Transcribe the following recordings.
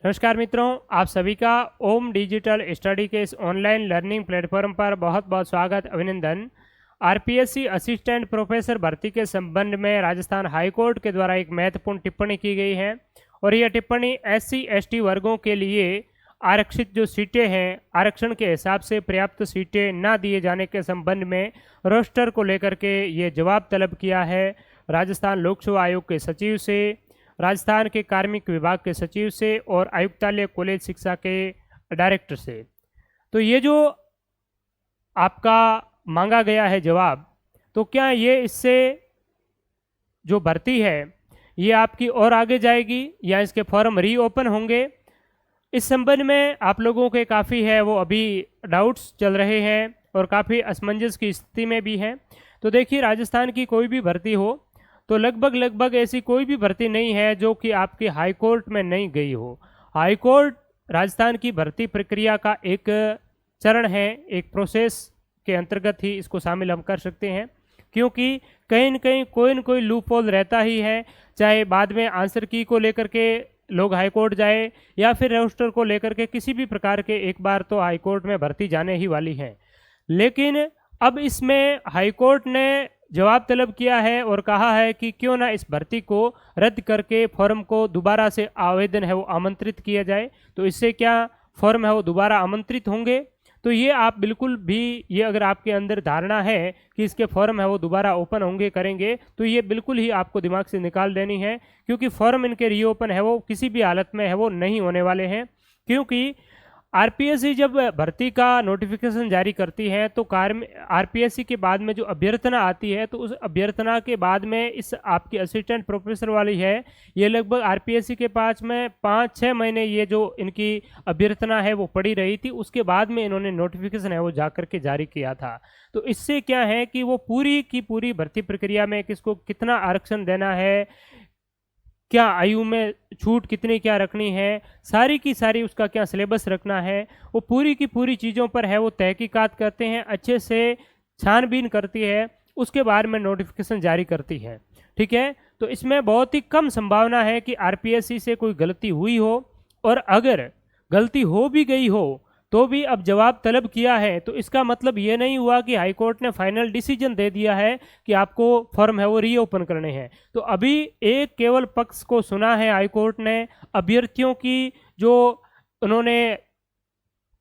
नमस्कार मित्रों, आप सभी का ओम डिजिटल स्टडी के इस ऑनलाइन लर्निंग प्लेटफॉर्म पर बहुत बहुत स्वागत, अभिनंदन। आरपीएससी असिस्टेंट प्रोफेसर भर्ती के संबंध में राजस्थान हाईकोर्ट के द्वारा एक महत्वपूर्ण टिप्पणी की गई है और यह टिप्पणी एससी एसटी वर्गों के लिए आरक्षित जो सीटें हैं, आरक्षण के हिसाब से पर्याप्त सीटें न दिए जाने के संबंध में रोस्टर को लेकर के ये जवाब तलब किया है राजस्थान लोक सेवा आयोग के सचिव से, राजस्थान के कार्मिक विभाग के सचिव से और आयुक्तालय कॉलेज शिक्षा के डायरेक्टर से। तो ये जो आपका मांगा गया है जवाब, तो क्या ये इससे जो भर्ती है ये आपकी और आगे जाएगी या इसके फॉर्म रीओपन होंगे? इस संबंध में आप लोगों के काफ़ी है वो अभी डाउट्स चल रहे हैं और काफ़ी असमंजस की स्थिति में भी हैं। तो देखिए, राजस्थान की कोई भी भर्ती हो तो लगभग ऐसी कोई भी भर्ती नहीं है जो कि आपकी हाई कोर्ट में नहीं गई हो। हाई कोर्ट राजस्थान की भर्ती प्रक्रिया का एक चरण है, एक प्रोसेस के अंतर्गत ही इसको शामिल हम कर सकते हैं, क्योंकि कहीं न कोई लूप होल रहता ही है। चाहे बाद में आंसर की को लेकर के लोग हाई कोर्ट जाए या फिर रजिस्टर को लेकर के किसी भी प्रकार के, एक बार तो हाई कोर्ट में भर्ती जाने ही वाली है। लेकिन अब इसमें हाई कोर्ट ने जवाब तलब किया है और कहा है कि क्यों ना इस भर्ती को रद्द करके फॉर्म को दोबारा से आवेदन है वो आमंत्रित किया जाए। तो इससे क्या फॉर्म है वो दोबारा आमंत्रित होंगे? तो ये आप बिल्कुल भी, ये अगर आपके अंदर धारणा है कि इसके फॉर्म है वो दोबारा ओपन होंगे करेंगे, तो ये बिल्कुल ही आपको दिमाग से निकाल देनी है, क्योंकि फॉर्म इनके रीओपन है वो किसी भी हालत में है वो नहीं होने वाले हैं। क्योंकि आरपीएससी जब भर्ती का नोटिफिकेशन जारी करती है तो आरपीएससी के बाद में जो अभ्यर्थना आती है, तो उस अभ्यर्थना के बाद में इस आपकी असिस्टेंट प्रोफेसर वाली है, ये लगभग आरपीएससी के पास में 5-6 महीने ये जो इनकी अभ्यर्थना है वो पड़ी रही थी। उसके बाद में इन्होंने नोटिफिकेशन है वो जाकर के जारी किया था। तो इससे क्या है कि वो पूरी की पूरी भर्ती प्रक्रिया में किसको कितना आरक्षण देना है, क्या आयु में छूट कितनी क्या रखनी है, सारी की सारी उसका क्या सिलेबस रखना है, वो पूरी की पूरी चीज़ों पर है वो तहकीकात करते हैं, अच्छे से छानबीन करती है, उसके बाद में नोटिफिकेशन जारी करती है। ठीक है, तो इसमें बहुत ही कम संभावना है कि आरपीएससी से कोई गलती हुई हो, और अगर गलती हो भी गई हो तो भी अब जवाब तलब किया है, तो इसका मतलब ये नहीं हुआ कि हाईकोर्ट ने फाइनल डिसीजन दे दिया है कि आपको फॉर्म है वो रीओपन करने हैं। तो अभी एक केवल पक्ष को सुना है हाईकोर्ट ने, अभ्यर्थियों की जो उन्होंने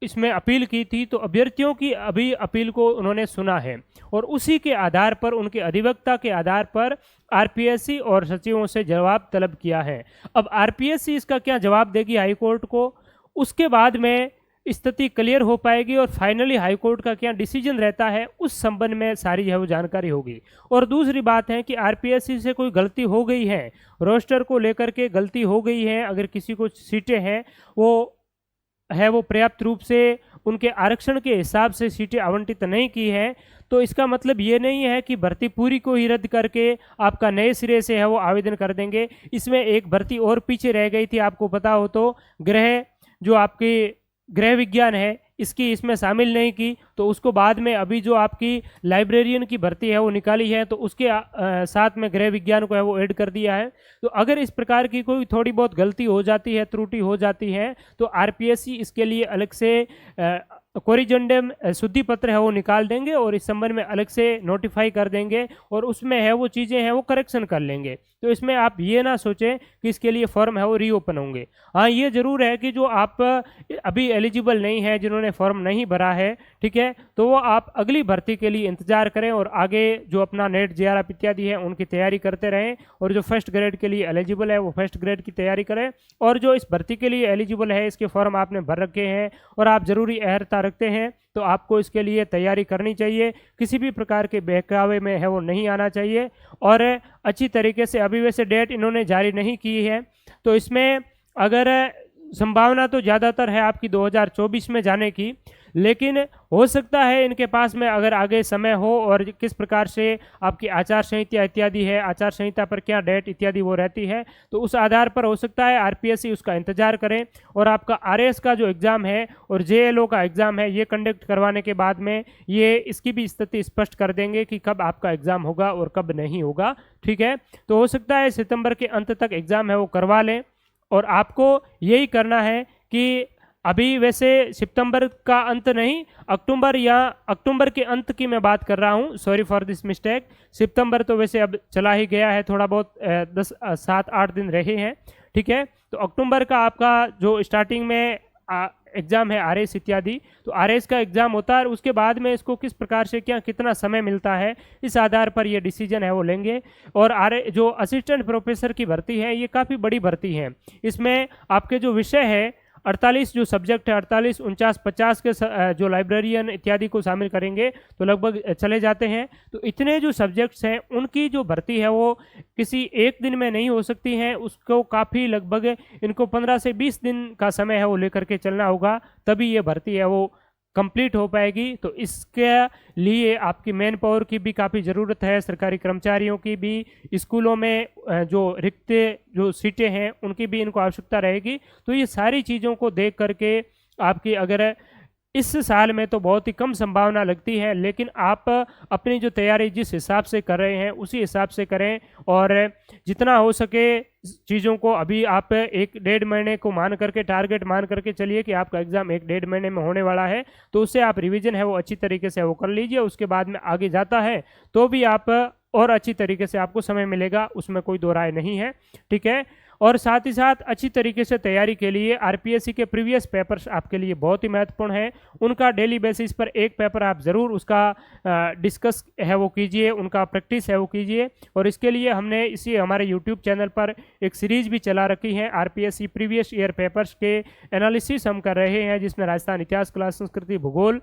इसमें अपील की थी, तो अभ्यर्थियों की अभी अपील को उन्होंने सुना है और उसी के आधार पर, उनके अधिवक्ता के आधार पर आरपीएससी और सचिवों से जवाब तलब किया है। अब आरपीएससी इसका क्या जवाब देगी हाईकोर्ट को, उसके बाद में स्थिति क्लियर हो पाएगी और फाइनली हाईकोर्ट का क्या डिसीजन रहता है उस संबंध में सारी है वो जानकारी होगी। और दूसरी बात है कि आरपीएससी से कोई गलती हो गई है, रोस्टर को लेकर के गलती हो गई है, अगर किसी को सीटें हैं वो पर्याप्त रूप से उनके आरक्षण के हिसाब से सीटें आवंटित नहीं की हैं, तो इसका मतलब ये नहीं है कि भर्ती पूरी को ही रद्द करके आपका नए सिरे से है वो आवेदन कर देंगे। इसमें एक भर्ती और पीछे रह गई थी, आपको पता हो तो, जो आपकी गृह विज्ञान है, इसकी इसमें शामिल नहीं की, तो उसको बाद में अभी जो आपकी लाइब्रेरियन की भर्ती है वो निकाली है, तो उसके साथ में गृह विज्ञान को है वो ऐड कर दिया है। तो अगर इस प्रकार की कोई थोड़ी बहुत गलती हो जाती है, त्रुटि हो जाती है, तो आरपीएससी इसके लिए अलग से कोरिजेंडम शुद्धि पत्र है वो निकाल देंगे और इस संबंध में अलग से नोटिफाई कर देंगे और उसमें है वो चीज़ें हैं वो करेक्शन कर लेंगे। तो इसमें आप ये ना सोचें कि इसके लिए फॉर्म है वो रीओपन होंगे। हाँ, ये जरूर है कि जो आप अभी एलिजिबल नहीं है, जिन्होंने फॉर्म नहीं भरा है, ठीक है, तो वो आप अगली भर्ती के लिए इंतजार करें और आगे जो अपना नेट जेआरएफ इत्यादि है उनकी तैयारी करते रहें, और जो फर्स्ट ग्रेड के लिए एलिजिबल है वो फर्स्ट ग्रेड की तैयारी करें, और जो इस भर्ती के लिए एलिजिबल है इसके फॉर्म आपने भर रखे हैं और आप जरूरी अहर्ता रखते हैं, तो आपको इसके लिए तैयारी करनी चाहिए। किसी भी प्रकार के बहकावे में है वो नहीं आना चाहिए और अच्छी तरीके से, अभी वैसे डेट इन्होंने जारी नहीं की है, तो इसमें अगर संभावना तो ज़्यादातर है आपकी 2024 में जाने की, लेकिन हो सकता है इनके पास में अगर आगे समय हो और किस प्रकार से आपकी आचार संहिता इत्यादि है, आचार संहिता पर क्या डेट इत्यादि वो रहती है, तो उस आधार पर हो सकता है आरपीएससी उसका इंतजार करें और आपका आरएएस का जो एग्ज़ाम है और जेएलओ का एग्ज़ाम है ये कंडक्ट करवाने के बाद में ये इसकी भी स्थिति स्पष्ट कर देंगे कि कब आपका एग्ज़ाम होगा और कब नहीं होगा। ठीक है, तो हो सकता है सितंबर के अंत तक एग्ज़ाम है वो करवा लें और आपको यही करना है कि अभी वैसे सितंबर का अंत नहीं, अक्टूबर या अक्टूबर के अंत की मैं बात कर रहा हूँ, सॉरी फॉर दिस मिस्टेक। सितंबर तो वैसे अब चला ही गया है, थोड़ा बहुत 7-8 दिन रहे हैं, ठीक है। तो अक्टूबर का आपका जो स्टार्टिंग में एग्ज़ाम है आरएस इत्यादि, तो आरएस का एग्ज़ाम होता है और उसके बाद में इसको किस प्रकार से क्या कितना समय मिलता है, इस आधार पर ये डिसीजन है वो लेंगे। और जो असिस्टेंट प्रोफेसर की भर्ती है ये काफ़ी बड़ी भर्ती है। इसमें आपके जो विषय है 48 जो सब्जेक्ट है, 48, 49, 50 के जो लाइब्रेरियन इत्यादि को शामिल करेंगे तो लगभग चले जाते हैं। तो इतने जो सब्जेक्ट्स हैं उनकी जो भर्ती है वो किसी एक दिन में नहीं हो सकती है, उसको काफ़ी लगभग इनको 15 से 20 दिन का समय है वो लेकर के चलना होगा, तभी ये भर्ती है वो कंप्लीट हो पाएगी। तो इसके लिए आपकी मैन पावर की भी काफ़ी ज़रूरत है, सरकारी कर्मचारियों की भी, स्कूलों में जो रिक्त जो सीटें हैं उनकी भी इनको आवश्यकता रहेगी। तो ये सारी चीज़ों को देख करके आपकी अगर इस साल में तो बहुत ही कम संभावना लगती है, लेकिन आप अपनी जो तैयारी जिस हिसाब से कर रहे हैं उसी हिसाब से करें और जितना हो सके चीज़ों को अभी आप 1-1.5 महीने को मान करके टारगेट मान करके चलिए कि आपका एग्ज़ाम 1-1.5 महीने में होने वाला है, तो उससे आप रिवीजन है वो अच्छी तरीके से वो कर लीजिए। उसके बाद में आगे जाता है तो भी आप और अच्छी तरीके से आपको समय मिलेगा, उसमें कोई दो राय नहीं है, ठीक है। और साथ ही साथ अच्छी तरीके से तैयारी के लिए आरपीएससी के प्रीवियस पेपर्स आपके लिए बहुत ही महत्वपूर्ण है। उनका डेली बेसिस पर एक पेपर आप ज़रूर उसका डिस्कस है वो कीजिए, उनका प्रैक्टिस है वो कीजिए। और इसके लिए हमने इसी हमारे यूट्यूब चैनल पर एक सीरीज़ भी चला रखी है, आरपीएससी प्रीवियस ईयर पेपर्स के एनालिसिस हम कर रहे हैं, जिसमें राजस्थान इतिहास, कला, संस्कृति, भूगोल,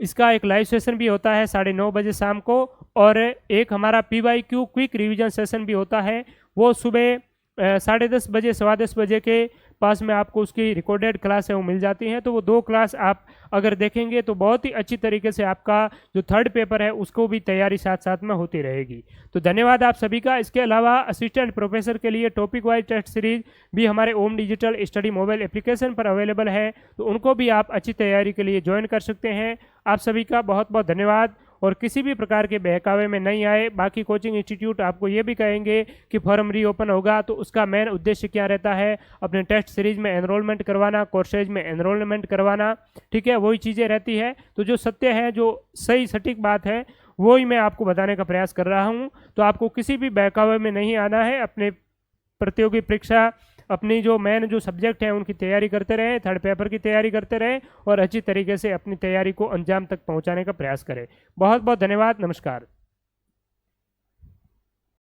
इसका एक लाइव सेशन भी होता है 9:30 बजे शाम को, और एक हमारा PYQ क्विक रिवीजन सेशन भी होता है, वो सुबह 10:30 बजे 10:15 बजे के पास में आपको उसकी रिकॉर्डेड क्लास है वो मिल जाती है। तो वो 2 क्लास आप अगर देखेंगे तो बहुत ही अच्छी तरीके से आपका जो थर्ड पेपर है उसको भी तैयारी साथ साथ में होती रहेगी। तो धन्यवाद आप सभी का। इसके अलावा असिस्टेंट प्रोफेसर के लिए टॉपिक वाइज टेस्ट सीरीज भी हमारे ओम डिजिटल स्टडी मोबाइल एप्लीकेशन पर अवेलेबल है, तो उनको भी आप अच्छी तैयारी के लिए ज्वाइन कर सकते हैं। आप सभी का बहुत बहुत धन्यवाद। और किसी भी प्रकार के बहकावे में नहीं आए। बाकी कोचिंग इंस्टीट्यूट आपको ये भी कहेंगे कि फॉर्म रीओपन होगा तो उसका मेन उद्देश्य क्या रहता है, अपने टेस्ट सीरीज में एनरोलमेंट करवाना, कोर्सेज में एनरोलमेंट करवाना, ठीक है, वही चीज़ें रहती है। तो जो सत्य है, जो सही सटीक बात है, वो ही मैं आपको बताने का प्रयास कर रहा हूँ। तो आपको किसी भी बहकावे में नहीं आना है। अपने प्रतियोगी परीक्षा, अपनी जो मेन जो सब्जेक्ट हैं उनकी तैयारी करते रहें, थर्ड पेपर की तैयारी करते रहें और अच्छी तरीके से अपनी तैयारी को अंजाम तक पहुंचाने का प्रयास करें। बहुत बहुत धन्यवाद। नमस्कार।